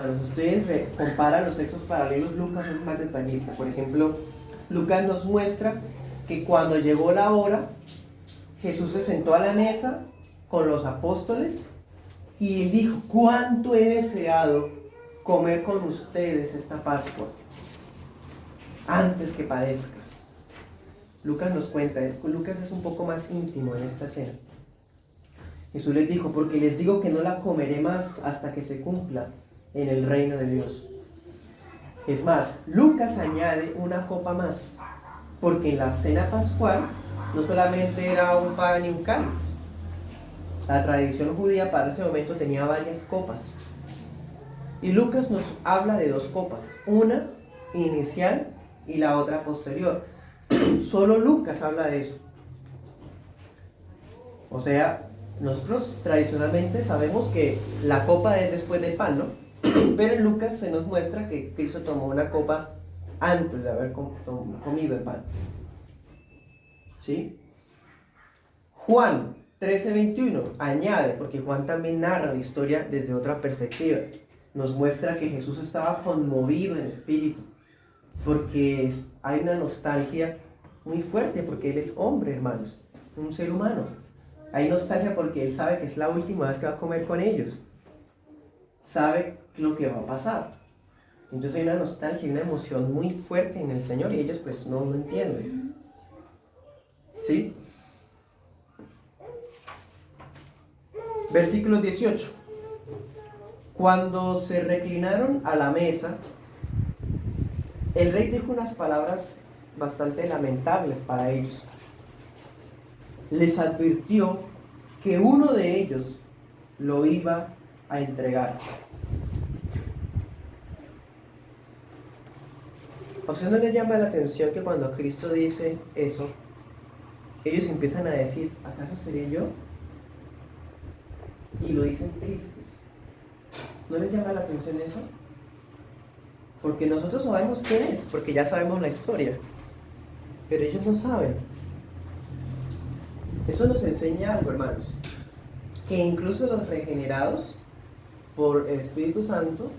Si ustedes comparan los textos paralelos, Lucas es más detallista. Por ejemplo, Lucas nos muestra que cuando llegó la hora, Jesús se sentó a la mesa con los apóstoles y dijo: cuánto he deseado comer con ustedes esta Pascua antes que padezca. Lucas nos cuenta, Lucas es un poco más íntimo en esta escena. Jesús les dijo: porque les digo que no la comeré más hasta que se cumpla en el reino de Dios. Es más, Lucas añade una copa más, porque en la cena pascual no solamente era un pan y un cáliz. La tradición judía para ese momento tenía varias copas. Y Lucas nos habla de dos copas, una inicial y la otra posterior. Solo Lucas habla de eso. O sea, nosotros tradicionalmente sabemos que la copa es después del pan, ¿no? Pero en Lucas se nos muestra que Cristo tomó una copa antes de haber comido el pan. ¿Sí? Juan 13:21 añade, porque Juan también narra la historia desde otra perspectiva. Nos muestra que Jesús estaba conmovido en espíritu, porque hay una nostalgia muy fuerte, porque Él es hombre, hermanos, un ser humano. Hay nostalgia porque Él sabe que es la última vez que va a comer con ellos. Sabe lo que va a pasar. Entonces hay una nostalgia y una emoción muy fuerte en el Señor y ellos pues no lo entienden. ¿Sí? Versículo 18. Cuando se reclinaron a la mesa, el rey dijo unas palabras bastante lamentables para ellos. Les advirtió que uno de ellos lo iba a entregar. ¿A usted no le llama la atención que cuando Cristo dice eso, ellos empiezan a decir: ¿acaso seré yo? Y lo dicen tristes. ¿No les llama la atención eso? Porque nosotros sabemos quién es, porque ya sabemos la historia, pero ellos no saben. Eso nos enseña algo, hermanos, que incluso los regenerados por el Espíritu Santo,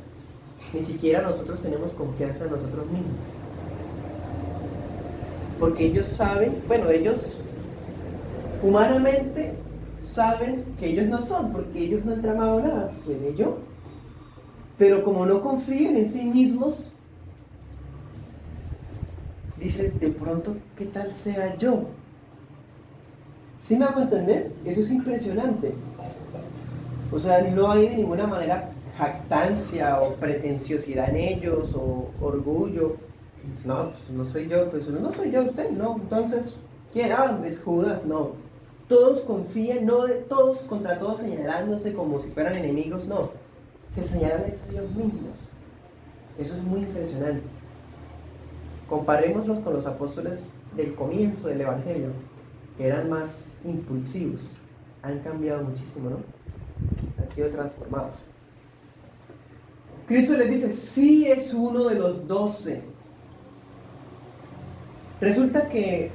ni siquiera nosotros tenemos confianza en nosotros mismos. Porque ellos saben, bueno, ellos humanamente saben que ellos no son, porque ellos no han tramado nada, pues seré yo. Pero como no confían en sí mismos, dicen: de pronto, ¿qué tal sea yo? ¿Sí me hago entender? Eso es impresionante. O sea, no hay de ninguna manera jactancia o pretenciosidad en ellos o orgullo. No, pues no soy yo, pues no soy yo usted, no. Entonces, ¿quién? Es Judas, no. Todos confían, no de todos contra todos señalándose como si fueran enemigos, no. Se señalan a ellos mismos. Eso es muy impresionante. Comparémoslos con los apóstoles del comienzo del Evangelio, que eran más impulsivos. Han cambiado muchísimo, ¿no? Han sido transformados. Cristo les dice: sí es uno de los 12. Resulta que,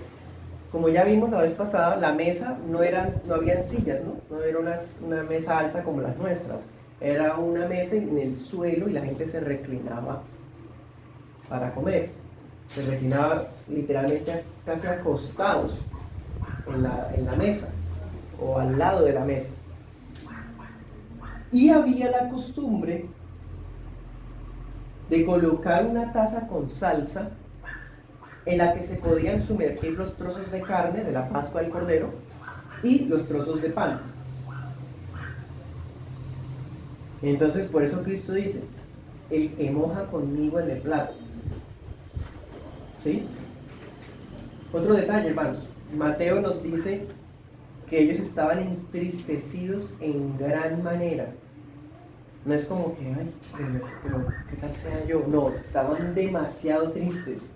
como ya vimos la vez pasada, la mesa no habían sillas, ¿no? No era una mesa alta como las nuestras. Era una mesa en el suelo y la gente se reclinaba para comer. Se reclinaba literalmente casi acostados en la mesa o al lado de la mesa. Y había la costumbre de colocar una taza con salsa en la que se podían sumergir los trozos de carne de la Pascua del Cordero y los trozos de pan. Entonces, por eso Cristo dice: el que moja conmigo en el plato. ¿Sí? Otro detalle, hermanos. Mateo nos dice que ellos estaban entristecidos en gran manera. No es como que, ay, pero ¿qué tal sea yo? No, estaban demasiado tristes.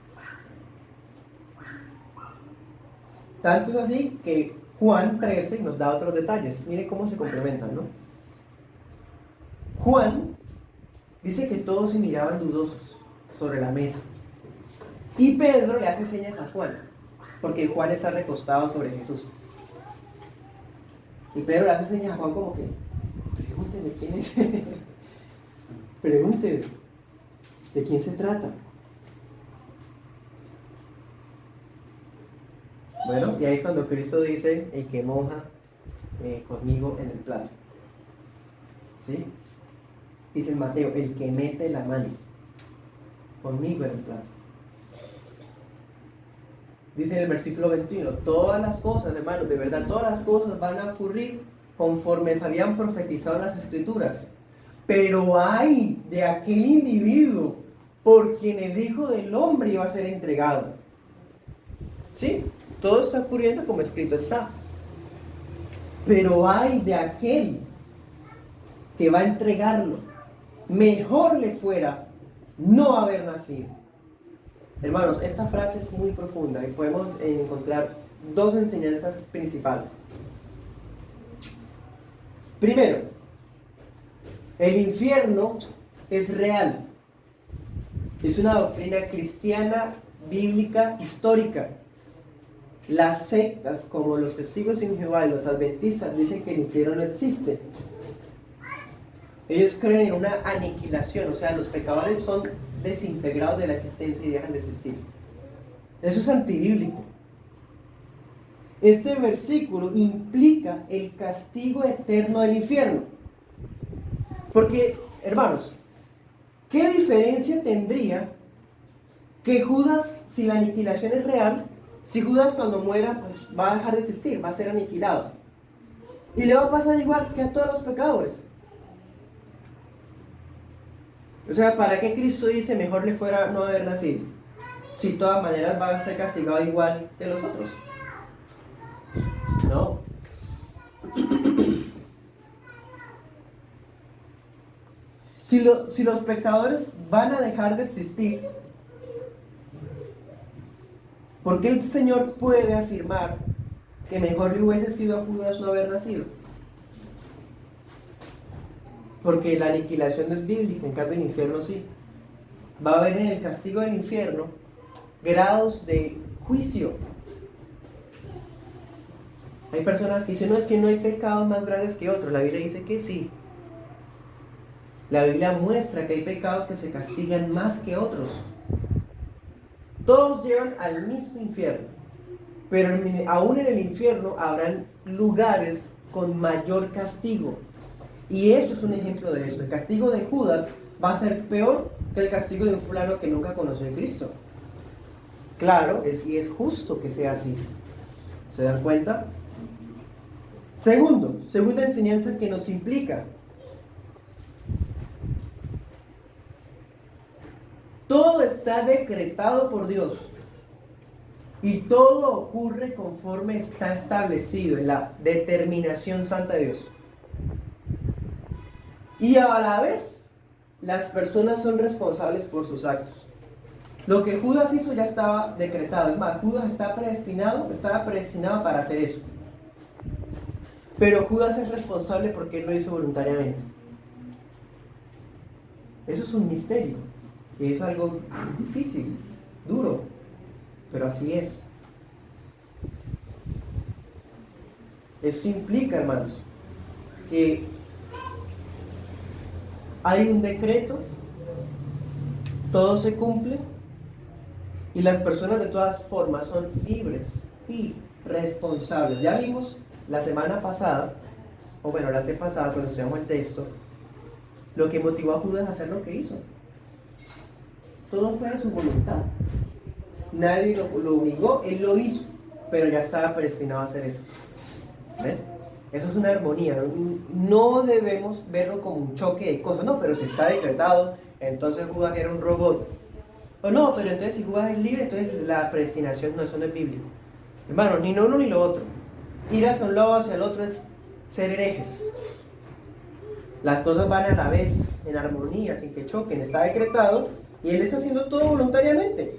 Tanto es así que Juan 13 nos da otros detalles. Miren cómo se complementan, ¿no? Juan dice que todos se miraban dudosos sobre la mesa. Y Pedro le hace señas a Juan, porque Juan está recostado sobre Jesús. Y Pedro le hace señas a Juan como que: pregúnteme quién es. Pregunte, ¿de quién se trata? Bueno, y ahí es cuando Cristo dice, el que moja conmigo en el plato. ¿Sí? Dice en Mateo, el que mete la mano conmigo en el plato. Dice en el versículo 21, todas las cosas, hermanos, de verdad, todas las cosas van a ocurrir conforme se habían profetizado en las Escrituras. Pero hay de aquel individuo por quien el Hijo del Hombre iba a ser entregado. ¿Sí? Todo está ocurriendo como escrito está. Pero hay de aquel que va a entregarlo. Mejor le fuera no haber nacido. Hermanos, esta frase es muy profunda y podemos encontrar dos enseñanzas principales. Primero, el infierno es real. Es una doctrina cristiana, bíblica, histórica. Las sectas, como los testigos de Jehová y los adventistas, dicen que el infierno no existe. Ellos creen en una aniquilación, o sea, los pecadores son desintegrados de la existencia y dejan de existir. Eso es antibíblico. Este versículo implica el castigo eterno del infierno. Porque, hermanos, ¿qué diferencia tendría que Judas, si la aniquilación es real, si Judas cuando muera pues va a dejar de existir, va a ser aniquilado? Y le va a pasar igual que a todos los pecadores. O sea, ¿para qué Cristo dice mejor le fuera no haber nacido? Si de todas maneras va a ser castigado igual que los otros. No. Si los pecadores van a dejar de existir, ¿por qué el Señor puede afirmar que mejor le hubiese sido a Judas no haber nacido? Porque la aniquilación no es bíblica, en cambio el infierno sí. Va a haber en el castigo del infierno grados de juicio. Hay personas que dicen, no, es que no hay pecados más grandes que otros. La Biblia dice que sí. La Biblia muestra que hay pecados que se castigan más que otros. Todos llevan al mismo infierno, pero aún en el infierno habrán lugares con mayor castigo. Y eso es un ejemplo de esto. El castigo de Judas va a ser peor que el castigo de un fulano que nunca conoció a Cristo. Claro, y es justo que sea así. ¿Se dan cuenta? Segunda enseñanza que nos implica. Todo está decretado por Dios. Y todo ocurre conforme está establecido en la determinación santa de Dios. Y a la vez, las personas son responsables por sus actos. Lo que Judas hizo ya estaba decretado. Es más, Judas estaba predestinado para hacer eso. Pero Judas es responsable porque él lo hizo voluntariamente. Eso es un misterio. Y es algo difícil, duro, pero así es. Eso implica, hermanos, que hay un decreto, todo se cumple y las personas de todas formas son libres y responsables. Ya vimos la semana pasada, o bueno, la antepasada, cuando estudiamos el texto, lo que motivó a Judas a hacer lo que hizo. Todo fue de su voluntad. Nadie lo obligó, él lo hizo, pero ya estaba predestinado a hacer eso. ¿Ven? Eso es una armonía. No debemos verlo como un choque de cosas. No, pero si está decretado, entonces Judas era un robot. O no, pero entonces si Judas es libre, entonces la predestinación no, eso no es bíblico. Hermano, ni lo uno ni lo otro. Ir hacia un lado hacia el otro es ser herejes. Las cosas van a la vez, en armonía, sin que choquen. Está decretado y él está haciendo todo voluntariamente.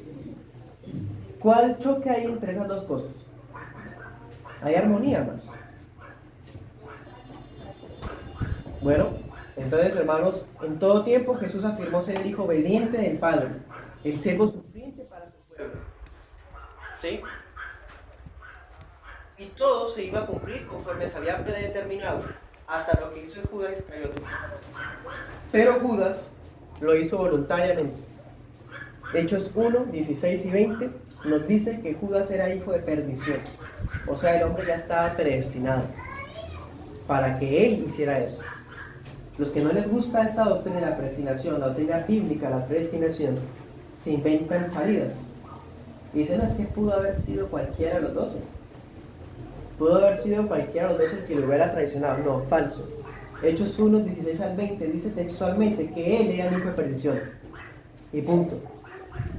¿Cuál choque hay entre esas dos cosas? Hay armonía, hermanos. Bueno, entonces, hermanos, en todo tiempo Jesús afirmó ser el hijo obediente del Padre, el siervo sufriente para su pueblo. ¿Sí? Y todo se iba a cumplir conforme se había predeterminado, hasta lo que hizo el Judas Iscariote. Pero Judas lo hizo voluntariamente. Hechos 1, 16 y 20 nos dice que Judas era hijo de perdición. O sea, el hombre ya estaba predestinado para que él hiciera eso. Los que no les gusta esta doctrina de la predestinación, la doctrina bíblica, la predestinación, se inventan salidas. Y dicen, no, es que pudo haber sido cualquiera de los 12. Pudo haber sido cualquiera de los 12 el que lo hubiera traicionado. No, falso. Hechos 1, 16 al 20 dice textualmente que él era el hijo de perdición. Y punto.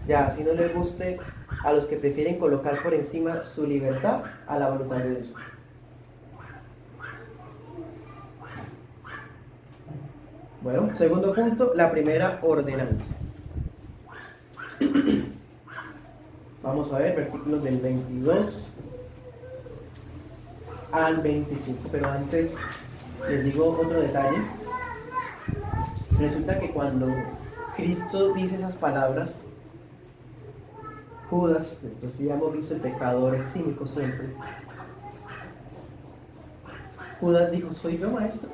Ya, así no les guste a los que prefieren colocar por encima su libertad a la voluntad de Dios. Bueno, segundo punto, la primera ordenanza. Vamos a ver versículos del 22 al 25, pero antes les digo otro detalle. Resulta que cuando Cristo dice esas palabras, Judas, pues ya hemos visto el pecador es cínico siempre. Judas dijo, ¿soy yo, maestro?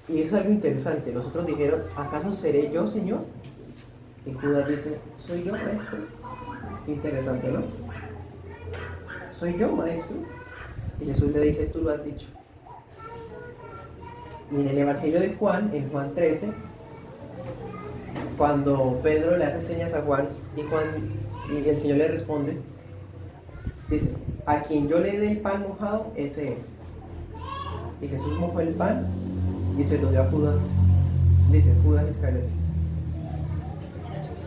Y eso es algo interesante. Los otros dijeron, ¿acaso seré yo, Señor? Y Judas dice, ¿soy yo, maestro? Interesante, ¿no? ¿Soy yo, maestro? Y Jesús le dice, tú lo has dicho. Y en el Evangelio de Juan, en Juan 13, cuando Pedro le hace señas a Juan y el Señor le responde, dice, a quien yo le dé el pan mojado, ese es. Y Jesús mojó el pan y se lo dio a Judas, dice Judas Iscariote.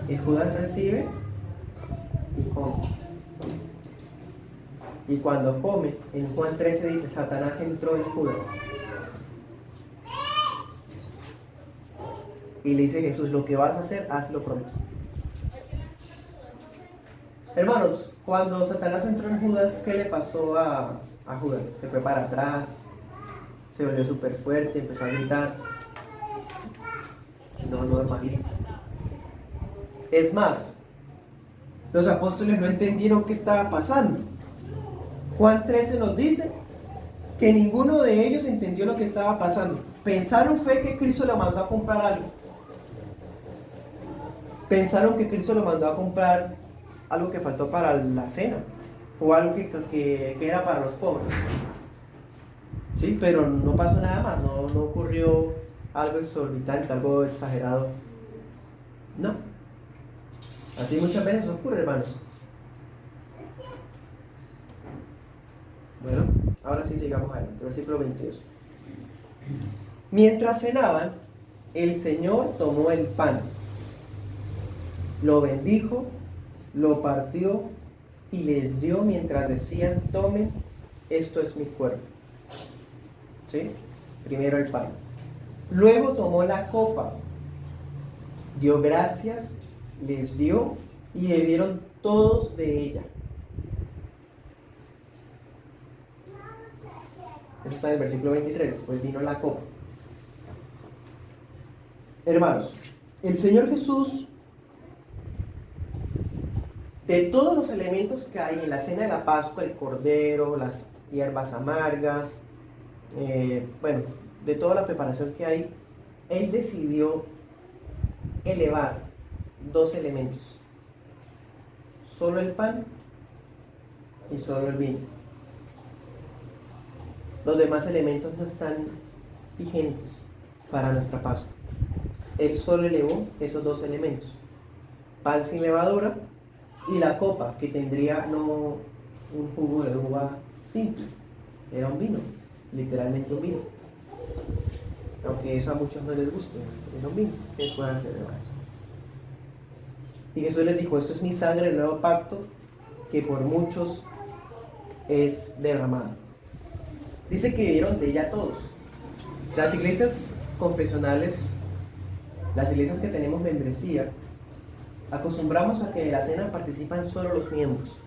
Y Judas recibe y come. Y cuando come, en Juan 13 dice, Satanás entró en Judas. Y le dice Jesús, lo que vas a hacer, hazlo pronto. Hermanos, cuando Satanás entró en Judas, ¿qué le pasó a Judas? Se fue para atrás, se volvió súper fuerte, empezó a gritar. No, hermanito. Es más, los apóstoles no entendieron qué estaba pasando. Juan 13 nos dice que ninguno de ellos entendió lo que estaba pasando. Pensaron fue que Cristo lo mandó a comprar algo. Pensaron que Cristo lo mandó a comprar algo que faltó para la cena o algo que era para los pobres. Sí, pero no pasó nada más, no ocurrió algo exorbitante, algo exagerado. No. Así muchas veces ocurre, hermanos. Bueno, ahora sí sigamos adelante, versículo 22. Mientras cenaban, el Señor tomó el pan, lo bendijo, lo partió y les dio mientras decían, tomen, esto es mi cuerpo. ¿Sí? Primero el pan. Luego tomó la copa, dio gracias, les dio y bebieron todos de ella. Este está en el versículo 23, después vino la copa. Hermanos, el Señor Jesús, de todos los elementos que hay en la cena de la Pascua, el cordero, las hierbas amargas, de toda la preparación que hay, Él decidió elevar dos elementos: solo el pan y solo el vino. Los demás elementos no están vigentes para nuestra Pascua. Él solo elevó esos dos elementos: pan sin levadura y la copa, que tendría no un jugo de uva simple, era un vino, literalmente un vino. Aunque eso a muchos no les guste, era un vino. ¿Qué puede hacer, hermanos? Y Jesús les dijo, esto es mi sangre del nuevo pacto, que por muchos es derramada. Dice que vivieron de ella todos. Las iglesias confesionales, las iglesias que tenemos membresía, acostumbramos a que de la cena participan solo los miembros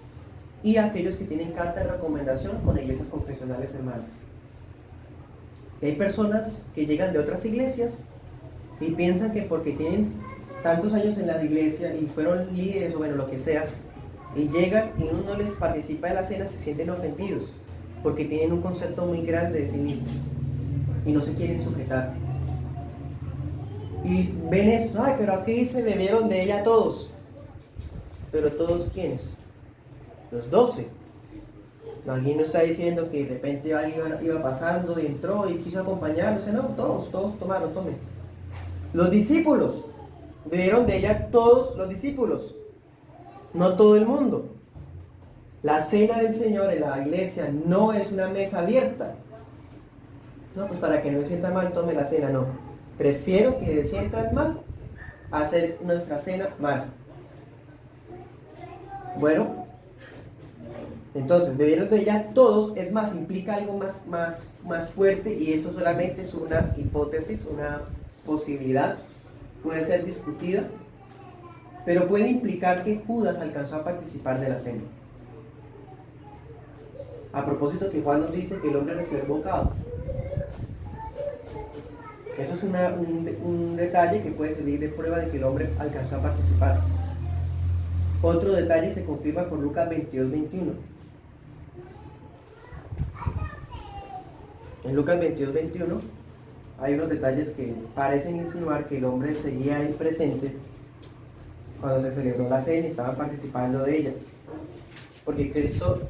y aquellos que tienen carta de recomendación con iglesias confesionales hermanas. Y hay personas que llegan de otras iglesias y piensan que porque tienen tantos años en la iglesia y fueron líderes o lo que sea, y llegan y uno no les participa de la cena, se sienten ofendidos porque tienen un concepto muy grande de sí mismos y no se quieren sujetar. Y ven esto, ay, pero aquí dice, bebieron de ella todos. Pero todos, ¿quiénes? Los 12. Alguien no está diciendo que de repente alguien iba pasando y entró y quiso acompañarlos. No, todos tomen. Los discípulos, bebieron de ella todos los discípulos, no todo el mundo. La cena del Señor en la iglesia no es una mesa abierta. No, pues para que no me sienta mal, tome la cena, no. Prefiero que se sientan mal a hacer nuestra cena mal. Bueno, entonces, bebieron de ella todos, es más, implica algo más fuerte, y eso solamente es una hipótesis, una posibilidad, puede ser discutida, pero puede implicar que Judas alcanzó a participar de la cena. A propósito que Juan nos dice que el hombre recibió el bocado. Eso es un detalle que puede servir de prueba de que el hombre alcanzó a participar. Otro detalle se confirma por Lucas 22:21. En Lucas 22:21 hay unos detalles que parecen insinuar que el hombre seguía ahí presente cuando se celebró la cena y estaba participando de ella. Porque Cristo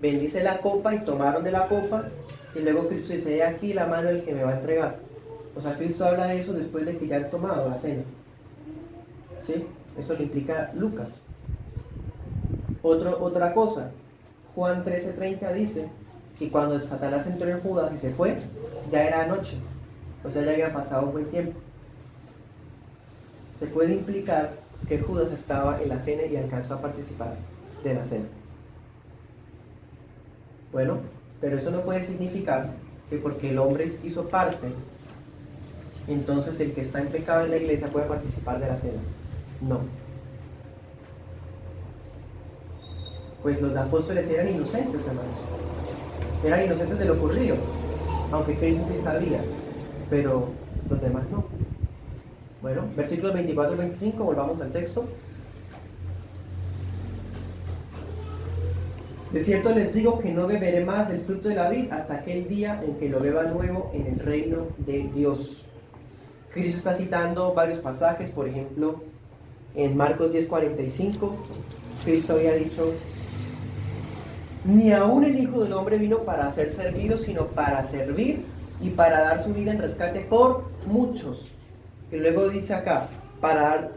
bendice la copa y tomaron de la copa, y luego Cristo dice, he aquí la mano del que me va a entregar. O sea, Cristo habla de eso después de que ya han tomado la cena. ¿Sí? Eso lo implica Lucas. Otra cosa, Juan 13:30 dice que cuando Satanás entró en Judas y se fue, ya era noche. O sea, ya había pasado un buen tiempo. Se puede implicar que Judas estaba en la cena y alcanzó a participar de la cena. Bueno, pero eso no puede significar que porque el hombre hizo parte, entonces el que está en pecado en la iglesia puede participar de la cena. No. Pues los apóstoles eran inocentes, hermanos. Eran inocentes de lo ocurrido, aunque Cristo sí sabía, pero los demás no. Bueno, versículos 24 y 25, volvamos al texto. De cierto les digo que no beberé más del fruto de la vid hasta aquel día en que lo beba nuevo en el reino de Dios. Cristo está citando varios pasajes, por ejemplo, en Marcos 10:45, Cristo había dicho, ni aún el Hijo del Hombre vino para ser servido, sino para servir y para dar su vida en rescate por muchos. Y luego dice acá, para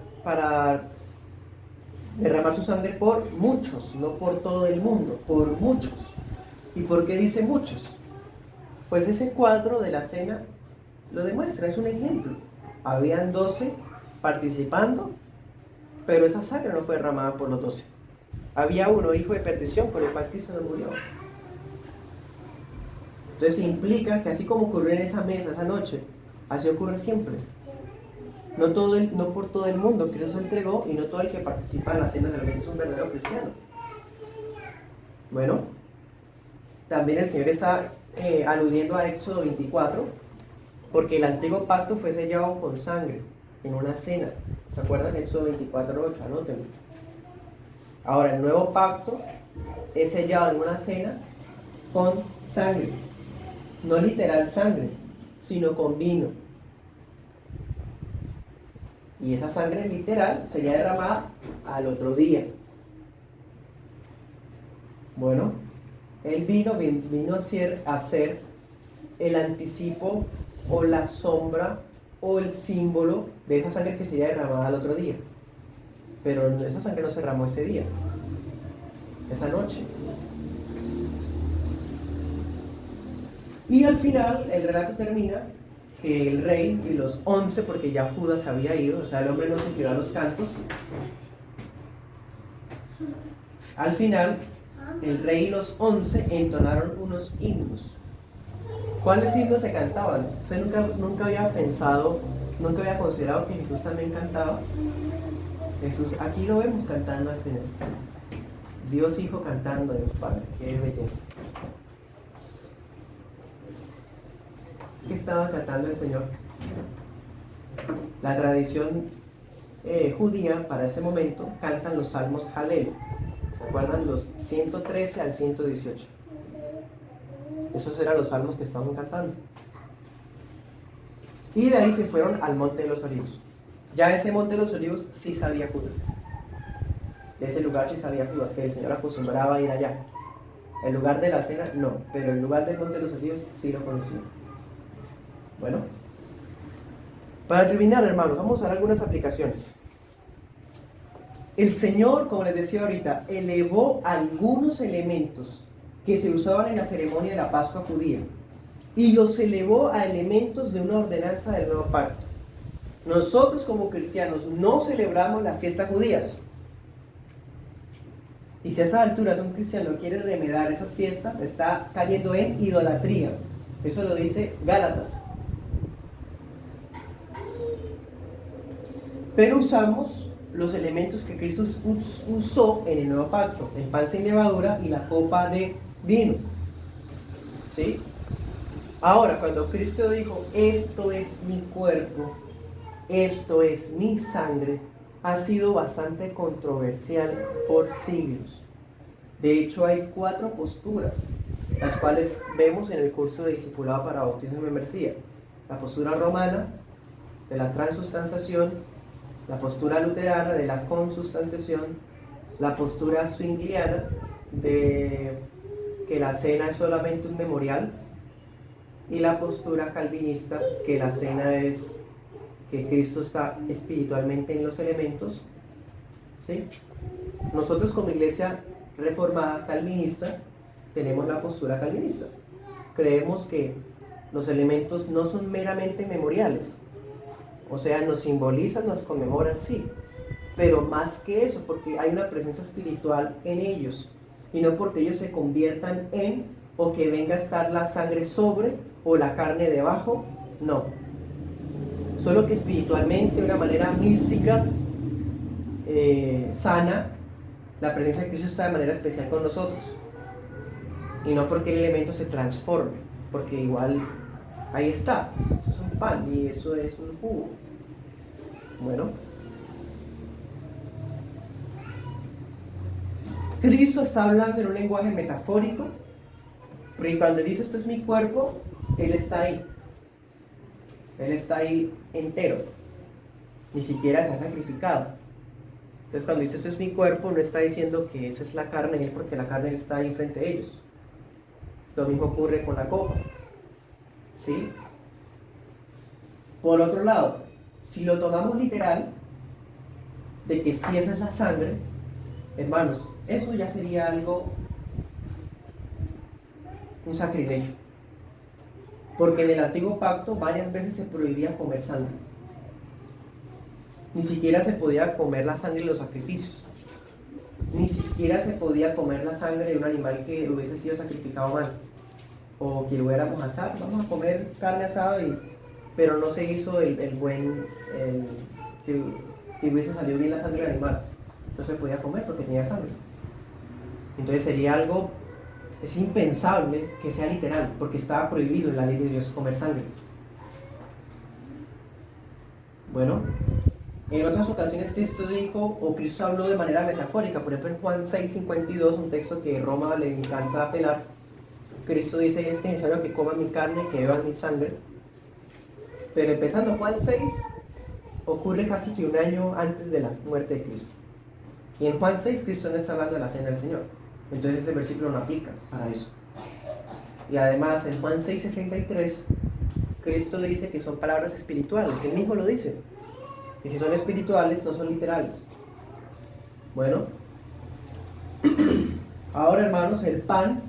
derramar su sangre por muchos, no por todo el mundo, por muchos. ¿Y por qué dice muchos? Pues ese cuadro de la cena lo demuestra, es un ejemplo. Habían 12 participando, pero esa sangre no fue derramada por los 12. Había uno, hijo de perdición, por el cual Cristo no murió. Entonces implica que así como ocurrió en esa mesa esa noche, así ocurre siempre. No por todo el mundo Cristo se entregó, y no todo el que participa en la cena realmente es un verdadero cristiano. Bueno, también el Señor está aludiendo a Éxodo 24, porque el antiguo pacto fue sellado con sangre en una cena. ¿Se acuerdan? Éxodo 24:8, anótenlo. Ahora, el nuevo pacto es sellado en una cena con sangre. No literal sangre, sino con vino. Y esa sangre literal sería derramada al otro día. Bueno, el vino vino a ser el anticipo o la sombra o el símbolo de esa sangre que sería derramada al otro día. Pero esa sangre no se derramó ese día, esa noche. Y al final el relato termina que el rey y los 11, porque ya Judas había ido, o sea, el hombre no se tiró a los cantos. Al final, el rey y los 11 entonaron unos himnos. ¿Cuáles himnos se cantaban? Usted nunca había pensado, nunca había considerado que Jesús también cantaba. Jesús, aquí lo vemos cantando al Señor. Dios Hijo cantando a Dios Padre. Qué belleza. ¿Qué estaba cantando el Señor? La tradición judía para ese momento cantan los salmos Halel. ¿Se acuerdan? Los 113 al 118. Esos eran los salmos que estaban cantando. Y de ahí se fueron al Monte de los Olivos. Ya ese Monte de los Olivos sí sabía Judas. De ese lugar sí sabía Judas, que el Señor acostumbraba a ir allá. El lugar de la cena no, pero el lugar del Monte de los Olivos sí lo conocía. Bueno, para terminar, hermanos, vamos a ver algunas aplicaciones. El Señor, como les decía ahorita, elevó algunos elementos que se usaban en la ceremonia de la Pascua judía y los elevó a elementos de una ordenanza del nuevo pacto. Nosotros como cristianos no celebramos las fiestas judías. Y si a esas alturas un cristiano quiere remediar esas fiestas, está cayendo en idolatría. Eso lo dice Gálatas. Pero usamos los elementos que Cristo usó en el nuevo pacto, el pan sin levadura y la copa de vino. ¿Sí? Ahora, cuando Cristo dijo, esto es mi cuerpo, esto es mi sangre, ha sido bastante controversial por siglos. De hecho, hay 4 posturas, las cuales vemos en el curso de discipulado para bautismo y membresía. La postura romana, de la transustanciación, la postura luterana, de la consustanciación, la postura zwingliana, de que la cena es solamente un memorial, y la postura calvinista, que la cena es que Cristo está espiritualmente en los elementos. ¿Sí? Nosotros como iglesia reformada calvinista tenemos la postura calvinista. Creemos que los elementos no son meramente memoriales, o sea, nos simbolizan, nos conmemoran, sí, pero más que eso, porque hay una presencia espiritual en ellos, y no porque ellos se conviertan en, o que venga a estar la sangre sobre, o la carne debajo, no. Solo que espiritualmente, de una manera mística, sana, la presencia de Cristo está de manera especial con nosotros. Y no porque el elemento se transforme, porque igual ahí está. Eso es un pan y eso es un jugo. Bueno. Cristo está hablando en un lenguaje metafórico, porque cuando dice esto es mi cuerpo, Él está ahí. Él está ahí entero. Ni siquiera se ha sacrificado. Entonces cuando dice esto es mi cuerpo, no está diciendo que esa es la carne de Él, porque la carne está ahí frente a ellos. Lo mismo ocurre con la copa. ¿Sí? Por otro lado, si lo tomamos literal, de que si esa es la sangre, hermanos, eso ya sería algo, un sacrilegio. Porque en el antiguo pacto varias veces se prohibía comer sangre. Ni siquiera se podía comer la sangre de los sacrificios. Ni siquiera se podía comer la sangre de un animal que hubiese sido sacrificado mal. O que lo hubiéramos asado, vamos a comer carne asada, pero no se hizo que hubiese salido bien la sangre del animal. No se podía comer porque tenía sangre. Entonces sería algo, es impensable que sea literal, porque estaba prohibido en la ley de Dios comer sangre. Bueno, en otras ocasiones Cristo dijo, o Cristo habló de manera metafórica, por ejemplo en Juan 6:52, un texto que Roma le encanta apelar. Cristo dice, es necesario que coman mi carne, que beban mi sangre. Pero empezando Juan 6, ocurre casi que un año antes de la muerte de Cristo. Y en Juan 6, Cristo no está hablando de la cena del Señor. Entonces ese versículo no aplica para eso. Y además en Juan 6:63, Cristo le dice que son palabras espirituales. Él mismo lo dice. Y si son espirituales, no son literales. Bueno. Ahora, hermanos, el pan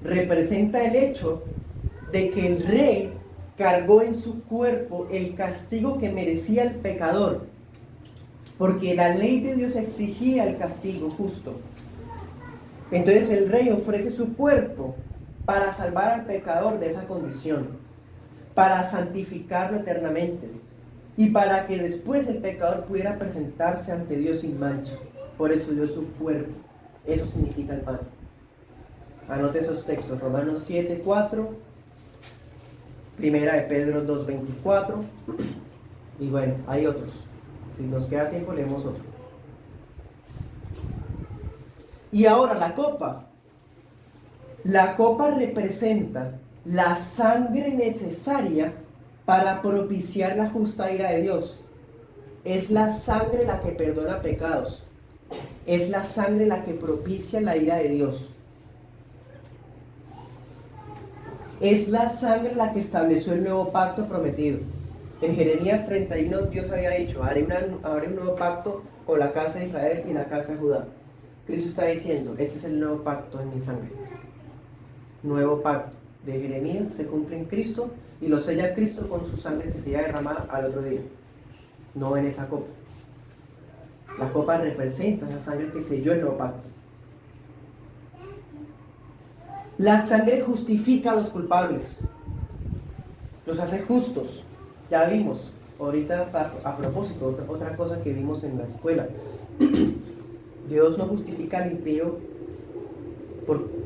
representa el hecho de que el rey cargó en su cuerpo el castigo que merecía el pecador, porque la ley de Dios exigía el castigo justo. Entonces el rey ofrece su cuerpo para salvar al pecador de esa condición, para santificarlo eternamente y para que después el pecador pudiera presentarse ante Dios sin mancha. Por eso dio su cuerpo. Eso significa el pan. Anote esos textos, Romanos 7:4, Primera de Pedro 2:24, y bueno, hay otros. Si nos queda tiempo leemos otro. Y ahora la copa. La copa representa la sangre necesaria para propiciar la justa ira de Dios. Es la sangre la que perdona pecados. Es la sangre la que propicia la ira de Dios. Es la sangre la que estableció el nuevo pacto prometido. En Jeremías 31 Dios había dicho, haré un nuevo pacto con la casa de Israel y la casa de Judá. Cristo está diciendo, ese es el nuevo pacto en mi sangre. Nuevo pacto de Jeremías se cumple en Cristo y lo sella Cristo con su sangre que se derramada al otro día. No en esa copa. La copa representa la sangre que selló el nuevo pacto. La sangre justifica a los culpables, los hace justos. Ya vimos, ahorita a propósito, otra cosa que vimos en la escuela. Dios no justifica al impío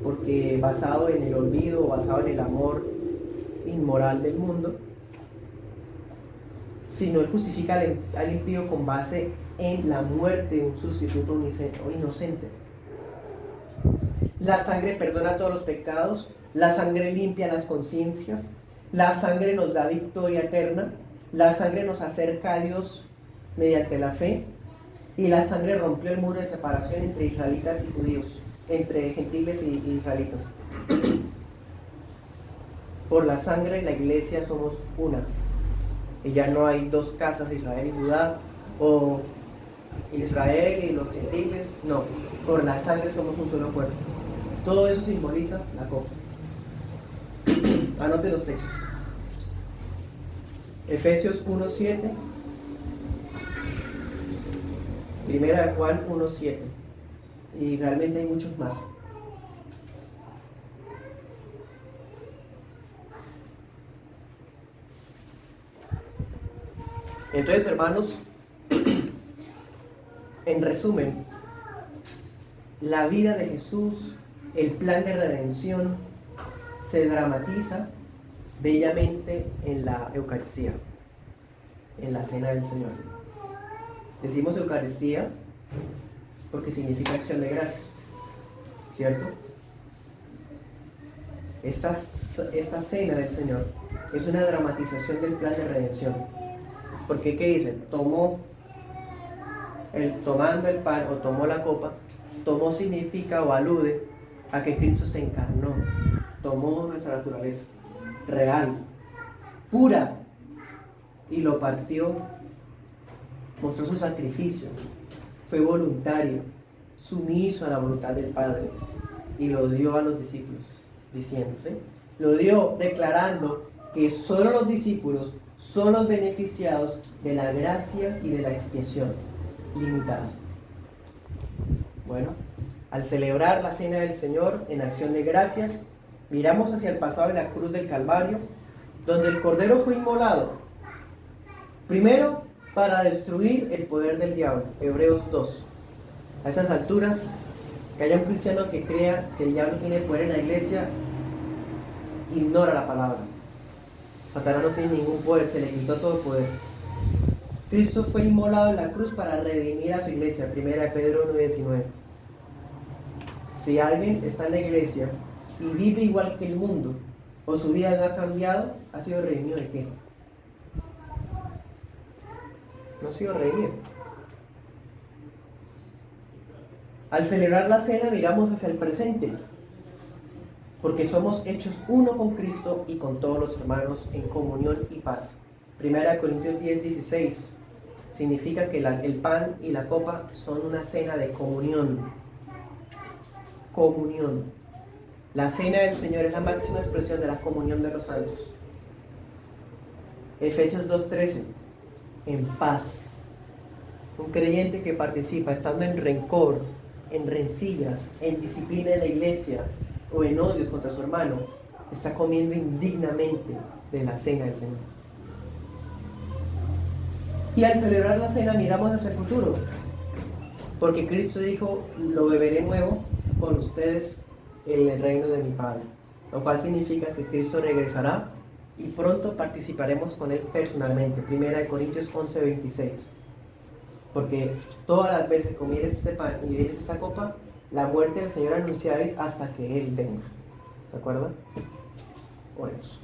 porque basado en el olvido o basado en el amor inmoral del mundo, sino Él justifica al impío con base en la muerte de un sustituto inocente. La sangre perdona todos los pecados, la sangre limpia las conciencias, la sangre nos da victoria eterna, la sangre nos acerca a Dios mediante la fe, y la sangre rompió el muro de separación entre israelitas y judíos, entre gentiles y israelitas. Por la sangre la iglesia somos una, y ya no hay dos casas, Israel y Judá, o Israel y los gentiles, no, por la sangre somos un solo cuerpo. Todo eso simboliza la copa. Anote los textos. Efesios 1:7, Primera de Juan 1:7, y realmente hay muchos más. Entonces, hermanos, en resumen, la vida de Jesús, el plan de redención, se dramatiza bellamente en la Eucaristía, en la Cena del Señor. Decimos Eucaristía porque significa acción de gracias, ¿cierto? Esta Cena del Señor es una dramatización del plan de redención. Porque, ¿qué dice? Tomando el pan o tomó la copa, tomó significa o alude a que Cristo se encarnó, tomó nuestra naturaleza real, pura, y lo partió, mostró su sacrificio, fue voluntario, sumiso a la voluntad del Padre, y lo dio a los discípulos, diciéndose, lo dio declarando que solo los discípulos son los beneficiados de la gracia y de la expiación limitada. Bueno, al celebrar la Cena del Señor en acción de gracias, miramos hacia el pasado de la cruz del Calvario, donde el Cordero fue inmolado, primero para destruir el poder del diablo, Hebreos 2. A esas alturas, que haya un cristiano que crea que el diablo tiene poder en la iglesia, ignora la palabra. Satanás no tiene ningún poder, se le quitó todo poder. Cristo fue inmolado en la cruz para redimir a su iglesia, 1 Pedro 1:19. Si alguien está en la iglesia y vive igual que el mundo, o su vida no ha cambiado, ¿ha sido redimido de qué? No ha sido redimido. Al celebrar la cena miramos hacia el presente, porque somos hechos uno con Cristo y con todos los hermanos en comunión y paz. 1 Corintios 10:16 significa que el pan y la copa son una cena de comunión. Comunión. La cena del Señor es la máxima expresión de la comunión de los santos. Efesios 2:13, en paz. Un creyente que participa estando en rencor, en rencillas, en disciplina de la iglesia o en odios contra su hermano, está comiendo indignamente de la cena del Señor. Y al celebrar la cena miramos hacia el futuro, porque Cristo dijo, lo beberé nuevo con ustedes en el reino de mi Padre, lo cual significa que Cristo regresará y pronto participaremos con Él personalmente. 1 Corintios 11:26. Porque todas las veces que comieres este pan y bebieres esta copa, la muerte del Señor anunciaréis hasta que Él venga. ¿De acuerdo? Oremos.